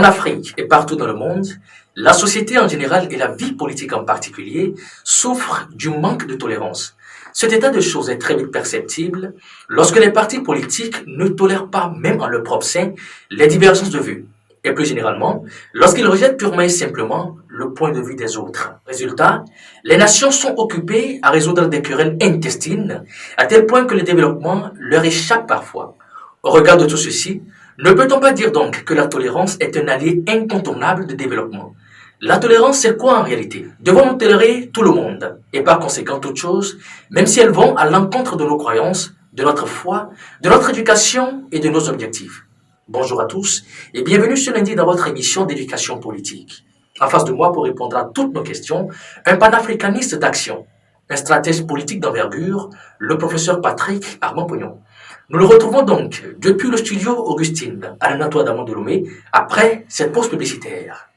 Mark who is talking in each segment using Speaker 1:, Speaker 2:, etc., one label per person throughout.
Speaker 1: En Afrique et partout dans le monde, la société en général et la vie politique en particulier souffrent du manque de tolérance. Cet état de choses est très vite perceptible lorsque les partis politiques ne tolèrent pas, même en leur propre sein, les divergences de vues. Et plus généralement, lorsqu'ils rejettent purement et simplement le point de vue des autres. Résultat, les nations sont occupées à résoudre des querelles intestines à tel point que le développement leur échappe parfois. Au regard de tout ceci, ne peut-on pas dire donc que la tolérance est un allié incontournable de développement? La tolérance, c'est quoi en réalité? Devons-nous tolérer tout le monde et par conséquent toutes choses, même si elles vont à l'encontre de nos croyances, de notre foi, de notre éducation et de nos objectifs? Bonjour à tous et bienvenue ce lundi dans votre émission d'éducation politique. En face de moi pour répondre à toutes nos questions, un panafricaniste d'action, un stratège politique d'envergure, le professeur Patrick Armand-Pognon. Nous le retrouvons donc depuis le studio Augustine à l'Anatoine de Lomé après cette pause publicitaire.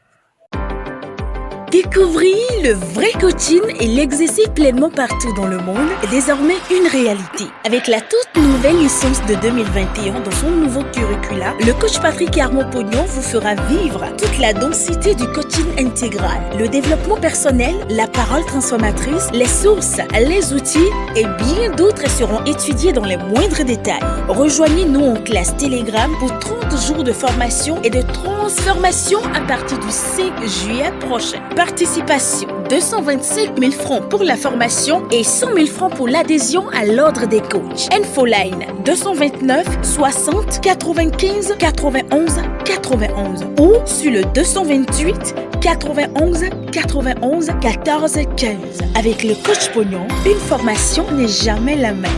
Speaker 2: Découvrir le vrai coaching et l'exercer pleinement partout dans le monde est désormais une réalité. Avec la toute nouvelle licence de 2021 dans son nouveau curricula, le coach Patrick Armand-Pognon vous fera vivre toute la densité du coaching intégral. Le développement personnel, la parole transformatrice, les sources, les outils et bien d'autres seront étudiés dans les moindres détails. Rejoignez-nous en classe Telegram pour 30 jours de formation et de transformation à partir du 5 juillet prochain. Participation, 225 000 francs pour la formation et 100 000 francs pour l'adhésion à l'ordre des coachs. Infoline, 229 60 95 91 91 ou sur le 228 91 91 14 15. Avec le coach Pognon, une formation n'est jamais la même.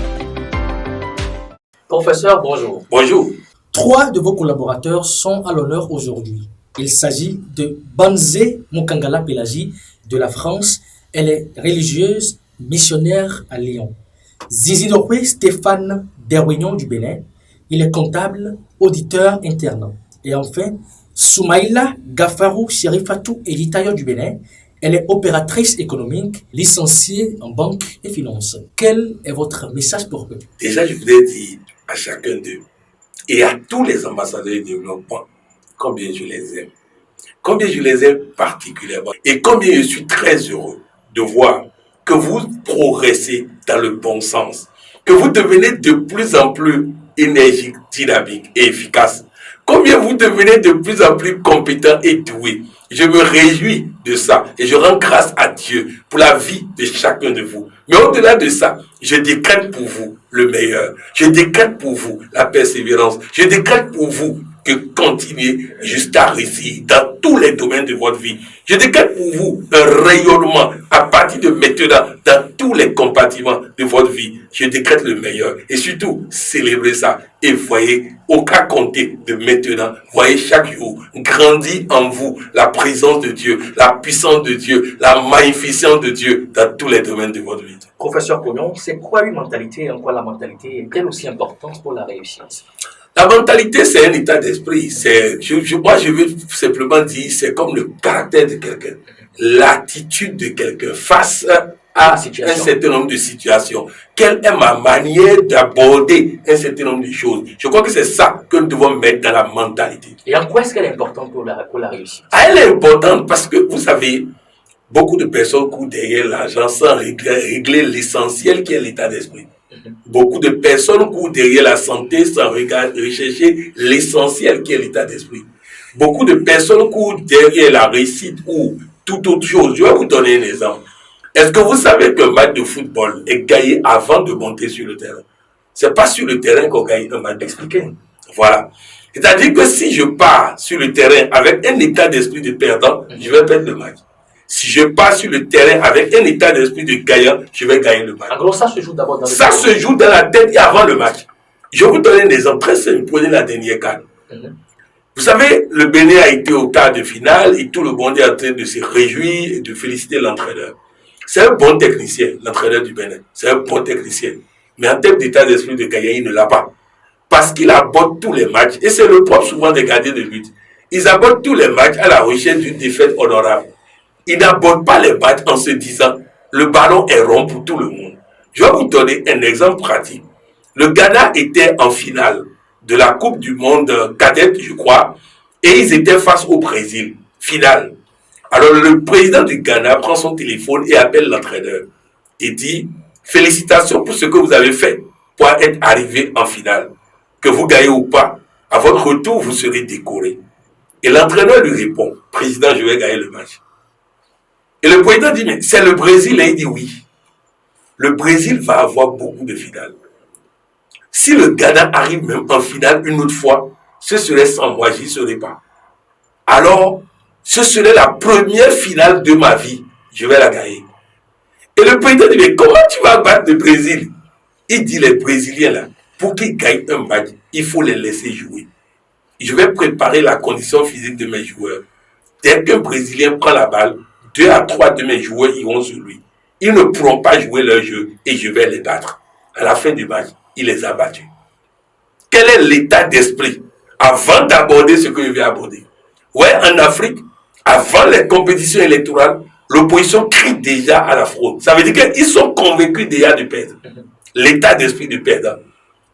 Speaker 1: Professeur, bonjour.
Speaker 3: Bonjour.
Speaker 1: 3 de vos collaborateurs sont à l'honneur aujourd'hui. Il s'agit de Banzé Mukangala Pelagie de la France. Elle est religieuse, missionnaire à Lyon. Zizidokwe Stéphane Derwignon du Bénin. Il est comptable, auditeur interne. Et enfin, Soumaïla Gafarou Chérifatou Editayo du Bénin. Elle est opératrice économique, licenciée en banque et finance. Quel est votre message pour eux?
Speaker 3: Déjà, je voudrais dire à chacun d'eux et à tous les ambassadeurs du développement combien je les aime. Combien je les aime particulièrement. Et combien je suis très heureux de voir que vous progressez dans le bon sens. Que vous devenez de plus en plus énergique, dynamique et efficace. Combien vous devenez de plus en plus compétent et doué. Je me réjouis de ça et je rends grâce à Dieu pour la vie de chacun de vous. Mais au-delà de ça, je décrète pour vous le meilleur. Je décrète pour vous la persévérance. Je décrète pour vous que continuez jusqu'à réussir dans tous les domaines de votre vie. Je décrète pour vous un rayonnement à partir de maintenant dans tous les compartiments de votre vie. Je décrète le meilleur et surtout célébrez ça et voyez aucun compter de maintenant. Voyez chaque jour grandir en vous la présence de Dieu, la puissance de Dieu, la magnificence de Dieu dans tous les domaines de votre vie.
Speaker 1: Professeur Pognon, c'est quoi une mentalité et en quoi la mentalité est-elle aussi importante pour la réussite?
Speaker 3: La mentalité, c'est un état d'esprit. Moi, je veux simplement dire, c'est comme le caractère de quelqu'un, l'attitude de quelqu'un face à un certain nombre de situations. Quelle est ma manière d'aborder un certain nombre de choses? Je crois que c'est ça que nous devons mettre dans la mentalité.
Speaker 1: Et en quoi est-ce qu'elle est importante pour la réussite?
Speaker 3: Elle est importante parce que, vous savez, beaucoup de personnes courent derrière l'argent sans régler l'essentiel qui est l'état d'esprit. Beaucoup de personnes courent derrière la santé sans rechercher l'essentiel qui est l'état d'esprit. Beaucoup de personnes courent derrière la réussite ou toute autre chose. Je vais vous donner un exemple. Est-ce que vous savez qu'un match de football est gagné avant de monter sur le terrain? C'est pas sur le terrain qu'on gagne un match. Expliquez. Voilà. C'est-à-dire que si je pars sur le terrain avec un état d'esprit de perdant, je vais perdre le match. Si je pars sur le terrain avec un état d'esprit de gagnant, je vais gagner le match.
Speaker 1: En gros, ça se joue d'abord dans
Speaker 3: Ça se joue dans la tête et avant le match. Je vais vous donner un exemple très simple. Prenez la dernière CAN. Vous savez, le Bénin a été au quart de finale et tout le monde est en train de se réjouir et de féliciter l'entraîneur. C'est un bon technicien, l'entraîneur du Bénin. C'est un bon technicien. Mais en termes d'état d'esprit de gagnant, il ne l'a pas. Parce qu'il aborde tous les matchs. Et c'est le propre souvent des gardiens de but. Ils abordent tous les matchs à la recherche d'une défaite honorable. Ils n'abordent pas les matchs en se disant le ballon est rond pour tout le monde. Je vais vous donner un exemple pratique. Le Ghana était en finale de la Coupe du Monde cadette, je crois, Et ils étaient face au Brésil, finale. Alors le président du Ghana prend son téléphone et appelle l'entraîneur. Et dit, félicitations pour ce que vous avez fait pour être arrivé en finale. Que vous gagnez ou pas, à votre retour, vous serez décoré. Et l'entraîneur lui répond, président, je vais gagner le match. Et le président dit, mais c'est le Brésil. Et il dit oui. Le Brésil va avoir beaucoup de finales. Si le Ghana arrive même en finale une autre fois, ce serait sans moi, j'y serais pas. Alors, ce serait la première finale de ma vie. Je vais la gagner. Et le président dit, mais comment tu vas battre le Brésil? Il dit, les Brésiliens là, pour qu'ils gagnent un match, il faut les laisser jouer. Je vais préparer la condition physique de mes joueurs. Dès qu'un Brésilien prend la balle, 2 à 3 de mes joueurs iront sur lui. Ils ne pourront pas jouer leur jeu et je vais les battre. À la fin du match, il les a battus. Quel est l'état d'esprit avant d'aborder ce que je vais aborder? Ouais, en Afrique, avant les compétitions électorales, l'opposition crie déjà à la fraude. Ça veut dire qu'ils sont convaincus déjà de perdre. L'état d'esprit de perdant.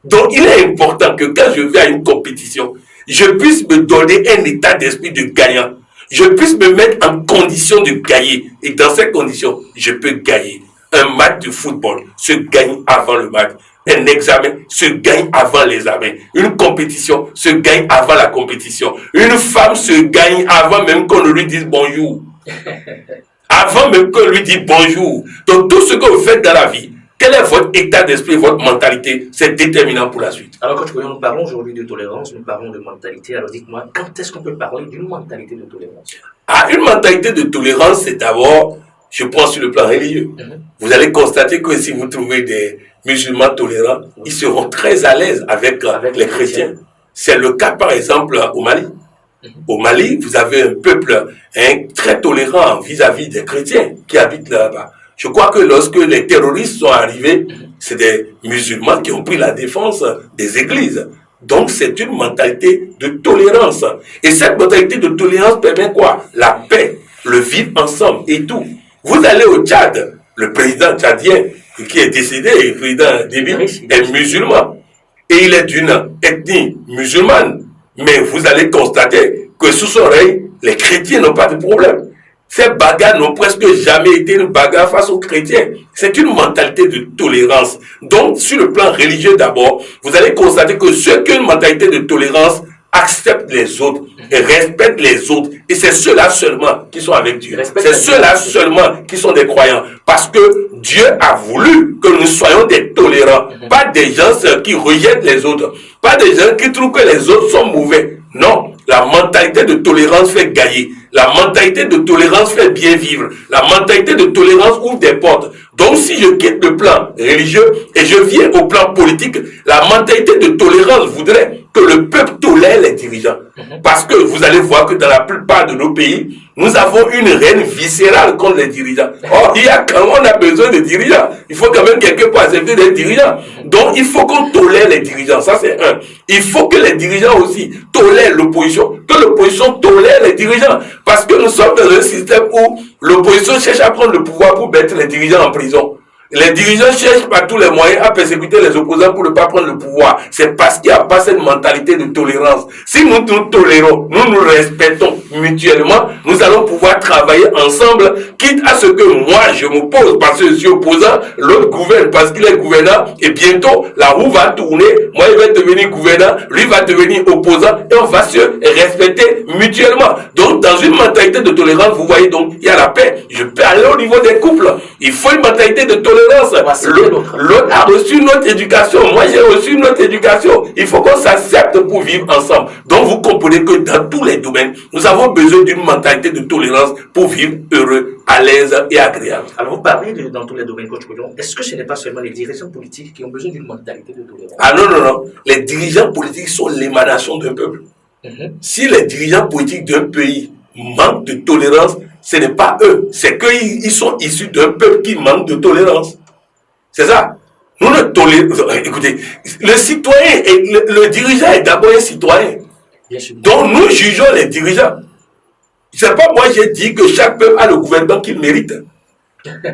Speaker 3: Donc, il est important que quand je vais à une compétition, je puisse me donner un état d'esprit de gagnant. Je puisse me mettre en condition de gagner. Et dans ces conditions, je peux gagner. Un match de football se gagne avant le match. Un examen se gagne avant l'examen. Une compétition se gagne avant la compétition. Une femme se gagne avant même qu'on ne lui dise bonjour. Avant même qu'on lui dise bonjour. Donc tout ce que vous faites dans la vie, quel est votre état d'esprit, votre mentalité, c'est déterminant pour la suite.
Speaker 1: Alors, quand nous parlons aujourd'hui de tolérance, nous parlons de mentalité. Alors, dites-moi, quand est-ce qu'on peut parler d'une mentalité de tolérance?
Speaker 3: Ah, une mentalité de tolérance, c'est d'abord, je prends sur le plan religieux. Vous allez constater que si vous trouvez des musulmans tolérants, ils seront très à l'aise avec les chrétiens. C'est le cas, par exemple, au Mali. Au Mali, vous avez un peuple très tolérant vis-à-vis des chrétiens qui habitent là-bas. Je crois que lorsque les terroristes sont arrivés, c'est des musulmans qui ont pris la défense des églises. Donc c'est une mentalité de tolérance. Et cette mentalité de tolérance permet quoi? La paix, le vivre ensemble et tout. Vous allez au Tchad, le président tchadien qui est décédé, le président Déby, est musulman. Et il est d'une ethnie musulmane. Mais vous allez constater que sous son règne, les chrétiens n'ont pas de problème. Ces bagarres n'ont presque jamais été une bagarre face aux chrétiens. C'est une mentalité de tolérance. Donc, sur le plan religieux d'abord, vous allez constater que ceux qui ont une mentalité de tolérance acceptent les autres et respectent les autres. Et c'est ceux-là seulement qui sont avec Dieu. C'est ceux-là seulement qui sont des croyants. Parce que Dieu a voulu que nous soyons des tolérants. Pas des gens qui rejettent les autres. Pas des gens qui trouvent que les autres sont mauvais. Non, la mentalité de tolérance fait gagner. La mentalité de tolérance fait bien vivre. La mentalité de tolérance ouvre des portes. Donc si je quitte le plan religieux et je viens au plan politique, la mentalité de tolérance voudrait que le peuple tolère les dirigeants. Parce que vous allez voir que dans la plupart de nos pays, nous avons une haine viscérale contre les dirigeants. Or, quand on a besoin de dirigeants, il faut quand même quelqu'un pour accepter des dirigeants. Donc, il faut qu'on tolère les dirigeants. Ça, c'est un. Il faut que les dirigeants aussi tolèrent l'opposition. Que l'opposition tolère les dirigeants. Parce que nous sommes dans un système où l'opposition cherche à prendre le pouvoir pour mettre les dirigeants en prison. Les dirigeants cherchent par tous les moyens à persécuter les opposants pour ne pas prendre le pouvoir. C'est parce qu'il n'y a pas cette mentalité de tolérance. Si nous nous tolérons, nous nous respectons mutuellement, nous allons pouvoir travailler ensemble, quitte à ce que moi je m'oppose parce que je suis opposant, l'autre gouverne parce qu'il est gouvernant, et bientôt la roue va tourner, moi il va devenir gouvernant, lui va devenir opposant, et on va se respecter mutuellement. Donc dans une mentalité de tolérance, vous voyez donc, il y a la paix. Je peux aller au niveau des couples. Il faut une mentalité de tolérance. L'autre a reçu notre éducation. Moi, j'ai reçu notre éducation. Il faut qu'on s'accepte pour vivre ensemble. Donc, vous comprenez que dans tous les domaines, nous avons besoin d'une mentalité de tolérance pour vivre heureux, à l'aise et agréable.
Speaker 1: Alors, vous parlez dans tous les domaines, coach Koudjon. Est-ce que ce n'est pas seulement les dirigeants politiques qui ont besoin d'une mentalité de tolérance?
Speaker 3: Ah non, non, non. Les dirigeants politiques sont l'émanation d'un peuple. Si les dirigeants politiques d'un pays manquent de tolérance, ce n'est pas eux, c'est qu'ils sont issus d'un peuple qui manque de tolérance. C'est ça. Nous ne tolérons. Écoutez, le citoyen, le dirigeant est d'abord un citoyen. Donc nous jugeons les dirigeants. C'est pas moi j'ai dit que chaque peuple a le gouvernement qu'il mérite.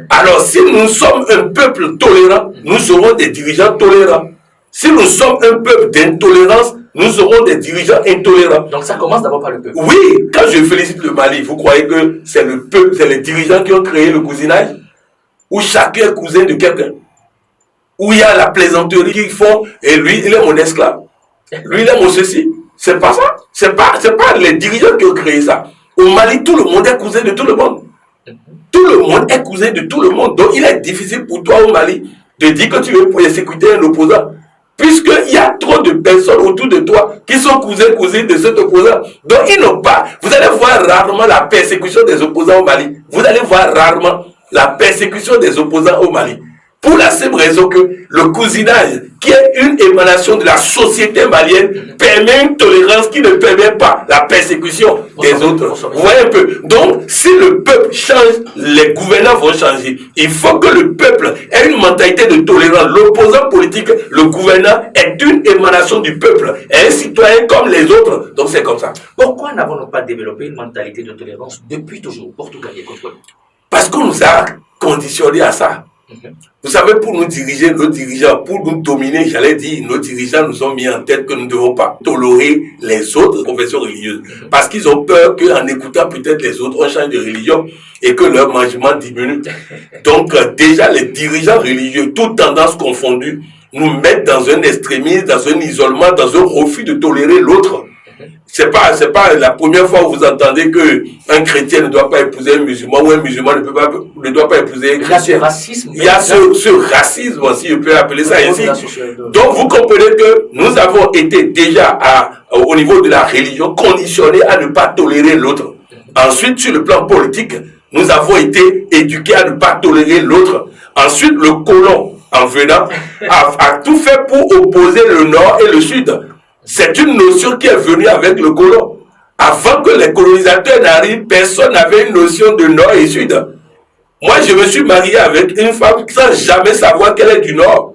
Speaker 3: Alors si nous sommes un peuple tolérant, nous serons des dirigeants tolérants. Si nous sommes un peuple d'intolérance, nous aurons des dirigeants intolérants.
Speaker 1: Donc ça commence d'abord par le peuple.
Speaker 3: Oui, quand je félicite le Mali, vous croyez que c'est le peuple, c'est les dirigeants qui ont créé le cousinage? Où chacun est cousin de quelqu'un? Où il y a la plaisanterie qu'ils font, et lui, il est mon esclave. Lui, il est mon ceci. C'est pas ça. C'est pas les dirigeants qui ont créé ça. Au Mali, tout le monde est cousin de tout le monde. Tout le monde est cousin de tout le monde. Donc, il est difficile pour toi au Mali de dire que tu veux persécuter un opposant. Puisqu'il y a trop de personnes autour de toi qui sont cousines de cet opposant. Donc, ils n'ont pas. Vous allez voir rarement la persécution des opposants au Mali. Vous allez voir rarement la persécution des opposants au Mali. Pour la simple raison que le cousinage, qui est une émanation de la société malienne, permet une tolérance qui ne permet pas la persécution des autres. Vous voyez un peu. Donc, si le peuple change, les gouvernants vont changer. Il faut que le peuple ait une mentalité de tolérance. L'opposant politique, le gouvernant, est une émanation du peuple, est un citoyen comme les autres. Donc, c'est comme ça.
Speaker 1: Pourquoi n'avons-nous pas développé une mentalité de tolérance depuis toujours, portugais contre nous?
Speaker 3: Parce qu'on nous a conditionnés à ça. Vous savez, pour nous diriger, nos dirigeants, pour nous dominer, j'allais dire, nos dirigeants nous ont mis en tête que nous ne devons pas tolérer les autres confessions religieuses. Parce qu'ils ont peur qu'en écoutant peut-être les autres, on change de religion et que leur mangement diminue. Donc, déjà, les dirigeants religieux, toutes tendances confondues, nous mettent dans un extrémisme, dans un isolement, dans un refus de tolérer l'autre. C'est pas la première fois où vous entendez qu'un chrétien ne doit pas épouser un musulman ou un musulman ne doit pas épouser un chrétien. Il y a ce racisme, si je peux appeler ça ainsi. Donc vous comprenez que nous avons été déjà au niveau de la religion conditionnés à ne pas tolérer l'autre. Ensuite, sur le plan politique, nous avons été éduqués à ne pas tolérer l'autre. Ensuite, le colon, en venant, a tout fait pour opposer le nord et le sud. C'est une notion qui est venue avec le colon. Avant que les colonisateurs n'arrivent, personne n'avait une notion de nord et sud. Moi, je me suis marié avec une femme sans jamais savoir qu'elle est du nord.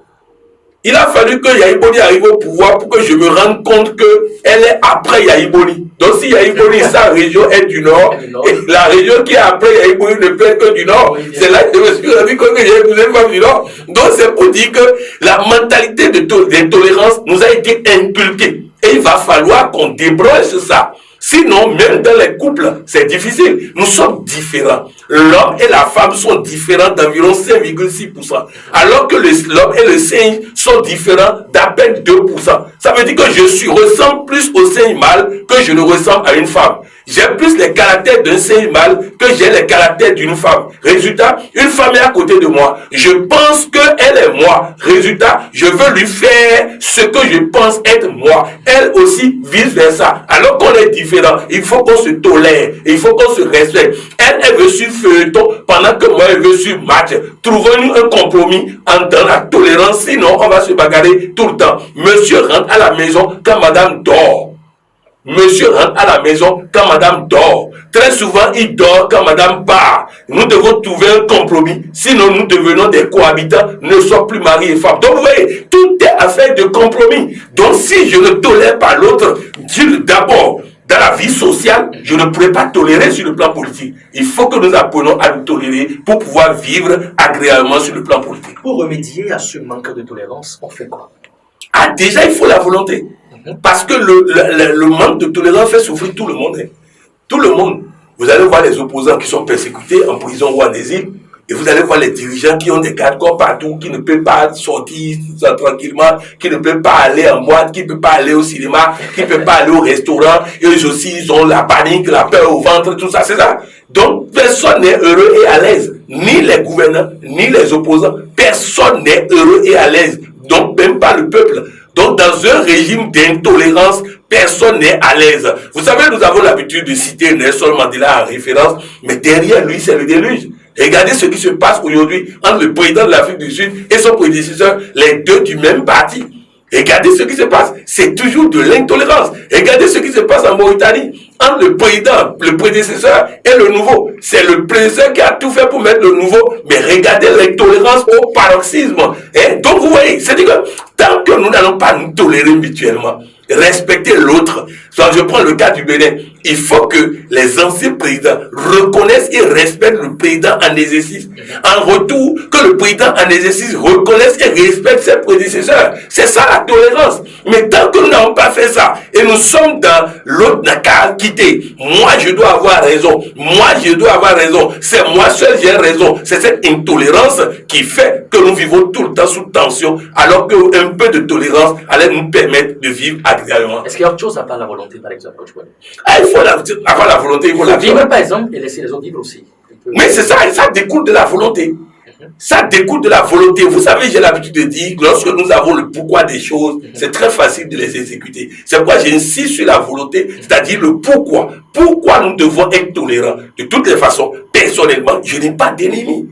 Speaker 3: Il a fallu que Yahi Boni arrive au pouvoir pour que je me rende compte qu'elle est après Yahi Boni. Donc si Yahi Boni, sa région est du nord, et la région qui est après Yahi Boni ne peut être que du nord, c'est là que je me suis rendu compte que j'ai épousé une femme du nord. Donc c'est pour dire que la mentalité d'intolérance nous a été inculquée. Et il va falloir qu'on débranche ça. Sinon, même dans les couples, c'est difficile. Nous sommes différents. L'homme et la femme sont différents d'environ 5,6%. Alors que l'homme et le singe sont différents d'à peine 2%. Ça veut dire que je ressemble plus au singe mâle que je ne ressemble à une femme. J'ai plus les caractères d'un singe mâle que j'ai les caractères d'une femme. Résultat, une femme est à côté de moi. Je pense qu'elle est moi. Résultat, je veux lui faire ce que je pense être moi. Elle aussi, vice versa. Alors qu'on est différents, il faut qu'on se tolère. Il faut qu'on se respecte. Elle veut suivre feuilleton pendant que moi, je veux suivre match. Trouvons-nous un compromis dans la tolérance. Sinon, on va se bagarrer tout le temps. Monsieur rentre à la maison quand madame dort. Monsieur rentre à la maison quand madame dort. Très souvent, il dort quand madame part. Nous devons trouver un compromis. Sinon, nous devenons des cohabitants, ne sommes plus mari et femme. Donc, vous voyez, tout est affaire de compromis. Donc, si je ne tolère pas l'autre, d'abord, dans la vie sociale, je ne pourrais pas tolérer sur le plan politique. Il faut que nous apprenons à nous tolérer pour pouvoir vivre agréablement sur le plan politique.
Speaker 1: Pour remédier à ce manque de tolérance, on fait quoi?
Speaker 3: Ah, déjà, il faut la volonté. Parce que le manque de tolérance fait souffrir tout le monde. Hein. Tout le monde. Vous allez voir les opposants qui sont persécutés en prison ou en exil. Et vous allez voir les dirigeants qui ont des garde-corps partout, qui ne peuvent pas sortir tranquillement, qui ne peuvent pas aller en boîte, qui ne peuvent pas aller au cinéma, qui ne peuvent pas aller au restaurant. Et eux aussi, ils ont la panique, la peur au ventre, tout ça, c'est ça. Donc, personne n'est heureux et à l'aise. Ni les gouvernants, ni les opposants. Personne n'est heureux et à l'aise. Donc, même pas le peuple. Donc, dans un régime d'intolérance, personne n'est à l'aise. Vous savez, nous avons l'habitude de citer Nelson Mandela en référence, mais derrière lui, c'est le déluge. Regardez ce qui se passe aujourd'hui entre le président de l'Afrique du Sud et son prédécesseur, les deux du même parti. Regardez ce qui se passe. C'est toujours de l'intolérance. Regardez ce qui se passe en Mauritanie. Entre le président, le prédécesseur et le nouveau. C'est le prédécesseur qui a tout fait pour mettre le nouveau. Mais regardez l'intolérance au paroxysme. Donc vous voyez, c'est-à-dire que tant que nous n'allons pas nous tolérer mutuellement, respecter l'autre. Je prends le cas du Bénin. Il faut que les anciens présidents reconnaissent et respectent le président en exercice. En retour, que le président en exercice reconnaisse et respecte ses prédécesseurs. C'est ça la tolérance. Mais tant que nous n'avons pas fait ça, et nous sommes dans l'autre n'a qu'à quitter. Moi, je dois avoir raison. Moi, je dois avoir raison. C'est moi seul, j'ai raison. C'est cette intolérance qui fait que nous vivons tout le temps sous tension, alors qu'un peu de tolérance allait nous permettre de vivre agréablement.
Speaker 1: Est-ce qu'il y a autre chose à part la volonté, par exemple, coach Boigny?
Speaker 3: Il faut avoir la volonté, il faut la
Speaker 1: vivre, par exemple, et laisser les autres vivre aussi.
Speaker 3: Mais c'est ça, ça découle de la volonté. Ça découle de la volonté. Vous savez, j'ai l'habitude de dire que lorsque nous avons le pourquoi des choses, c'est très facile de les exécuter. C'est pourquoi j'insiste sur la volonté, c'est-à-dire le pourquoi. Pourquoi nous devons être tolérants? De toutes les façons, personnellement, je n'ai pas d'ennemis.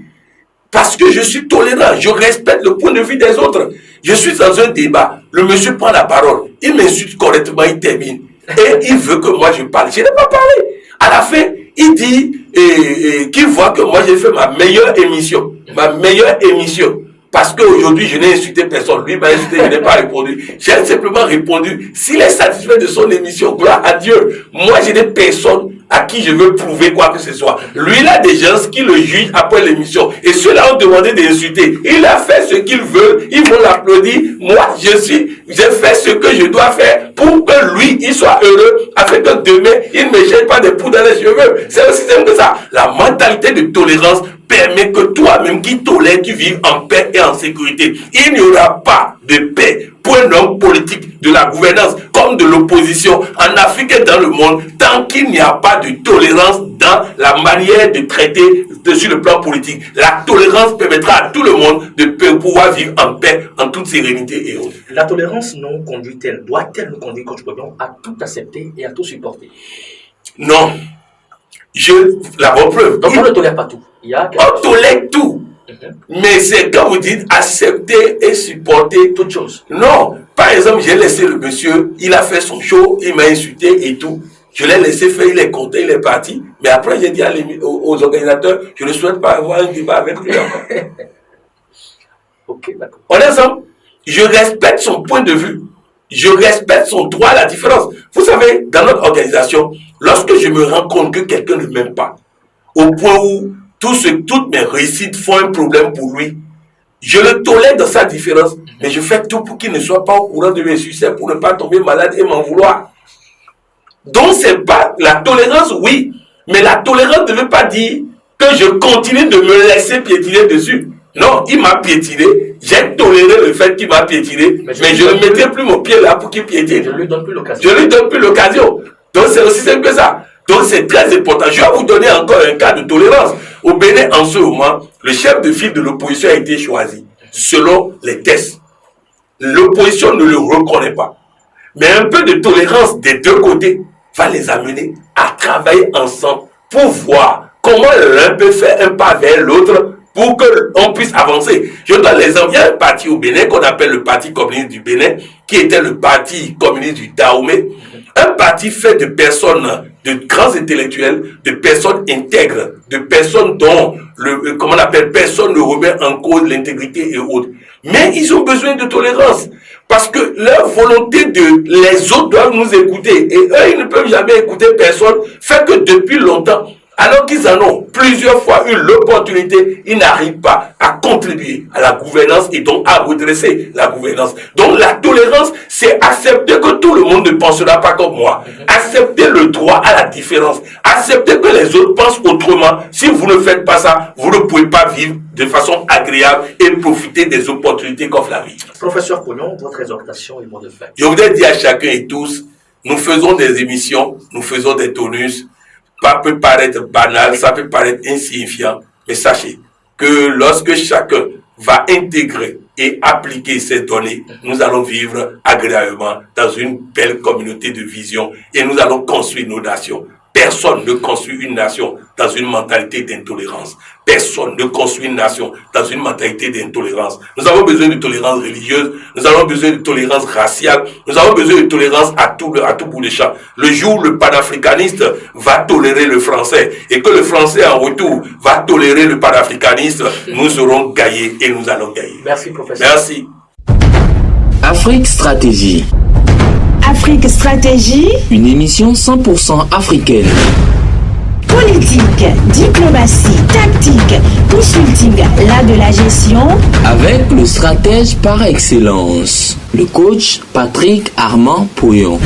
Speaker 3: Parce que je suis tolérant, je respecte le point de vue des autres. Je suis dans un débat, le monsieur prend la parole, il m'insulte correctement, il termine. Et il veut que moi je parle. Je n'ai pas parlé. À la fin, il dit qu'il voit que moi j'ai fait ma meilleure émission. Ma meilleure émission. Parce qu'aujourd'hui, je n'ai insulté personne. Lui m'a insulté, je n'ai pas répondu. J'ai simplement répondu. S'il est satisfait de son émission, gloire à Dieu. Moi, je n'ai personne à qui je veux prouver quoi que ce soit. Lui, il a des gens qui le jugent après l'émission. Et ceux-là ont demandé d'insulter. Il a fait ce qu'il veut. Ils vont l'applaudir. Moi, j'ai fait ce que je dois faire pour que lui, il soit heureux, afin que demain, il ne me jette pas des poux dans les cheveux. C'est aussi simple que ça. La mentalité de tolérance permet que toi-même qui tolères, tu vives en paix et en sécurité. Il n'y aura pas de paix pour un homme politique de la gouvernance comme de l'opposition en Afrique et dans le monde tant qu'il n'y a pas de tolérance dans la manière de traiter sur le plan politique. La tolérance permettra à tout le monde de pouvoir vivre en paix, en toute sérénité et autres.
Speaker 1: La tolérance nous conduit-elle, doit-elle nous conduire, coach Boigny, à tout accepter et à tout supporter?
Speaker 3: Non. La preuve.
Speaker 1: Donc on ne tolère pas tout.
Speaker 3: On tolère tout. Mais c'est quand vous dites accepter et supporter
Speaker 1: toute chose.
Speaker 3: Non. Par exemple, j'ai laissé le monsieur, il a fait son show, il m'a insulté et tout. Je l'ai laissé faire, il est content, il est parti. Mais après, j'ai dit aux organisateurs, je ne souhaite pas avoir un débat avec lui encore.
Speaker 1: Ok, d'accord.
Speaker 3: On est ensemble. Je respecte son point de vue. Je respecte son droit à la différence. Vous savez, dans notre organisation, lorsque je me rends compte que quelqu'un ne m'aime pas, au point où toutes mes réussites font un problème pour lui, je le tolère dans sa différence, mais je fais tout pour qu'il ne soit pas au courant de mes succès, pour ne pas tomber malade et m'en vouloir. Donc c'est pas la tolérance, oui, mais la tolérance ne veut pas dire que je continue de me laisser piétiner dessus. Non, il m'a piétiné, j'ai toléré le fait qu'il m'a piétiné, mais je ne mettrai plus mon pied là pour qu'il piétine.
Speaker 1: Je ne lui donne plus l'occasion.
Speaker 3: Je ne lui donne plus l'occasion. Donc c'est aussi simple que ça. Donc c'est très important. Je vais vous donner encore un cas de tolérance. Au Bénin, en ce moment, le chef de file de l'opposition a été choisi selon les tests. L'opposition ne le reconnaît pas. Mais un peu de tolérance des deux côtés va les amener à travailler ensemble pour voir comment l'un peut faire un pas vers l'autre pour qu'on puisse avancer. Je donne l'exemple. Il y a un parti au Bénin qu'on appelle le Parti communiste du Bénin, qui était le Parti communiste du Dahomey. Un parti fait de personnes, de grands intellectuels, de personnes intègres, de personnes dont, personne ne remet en cause l'intégrité et autres. Mais ils ont besoin de tolérance. Parce que leur volonté les autres doivent nous écouter. Et eux, ils ne peuvent jamais écouter personne. Fait que depuis longtemps, alors qu'ils en ont plusieurs fois eu l'opportunité, ils n'arrivent pas à contribuer à la gouvernance et donc à redresser la gouvernance. Donc la tolérance, c'est accepter que tout le monde ne pensera pas comme moi. Accepter le droit à la différence. Accepter que les autres pensent autrement. Si vous ne faites pas ça, vous ne pouvez pas vivre de façon agréable et profiter des opportunités qu'offre la vie.
Speaker 1: Professeur Pognon, votre exhortation et mot de fin.
Speaker 3: Je voudrais dire à chacun et tous, nous faisons des émissions, nous faisons des tonus. Ça peut paraître banal, ça peut paraître insignifiant, mais sachez que lorsque chacun va intégrer et appliquer ces données, nous allons vivre agréablement dans une belle communauté de vision et nous allons construire nos nations. Personne ne construit une nation dans une mentalité d'intolérance. Personne ne construit une nation dans une mentalité d'intolérance. Nous avons besoin de tolérance religieuse, nous avons besoin de tolérance raciale, nous avons besoin de tolérance à tout bout de champ. Le jour où le panafricaniste va tolérer le français et que le français en retour va tolérer le panafricaniste, nous aurons gagné et nous allons gagner.
Speaker 1: Merci professeur.
Speaker 3: Merci.
Speaker 4: Afrique Stratégie.
Speaker 2: Afrique Stratégie,
Speaker 4: une émission 100% africaine.
Speaker 2: Politique, diplomatie, tactique, consulting, l'art de la gestion.
Speaker 4: Avec le stratège par excellence, le coach Patrick Armand Pouillon.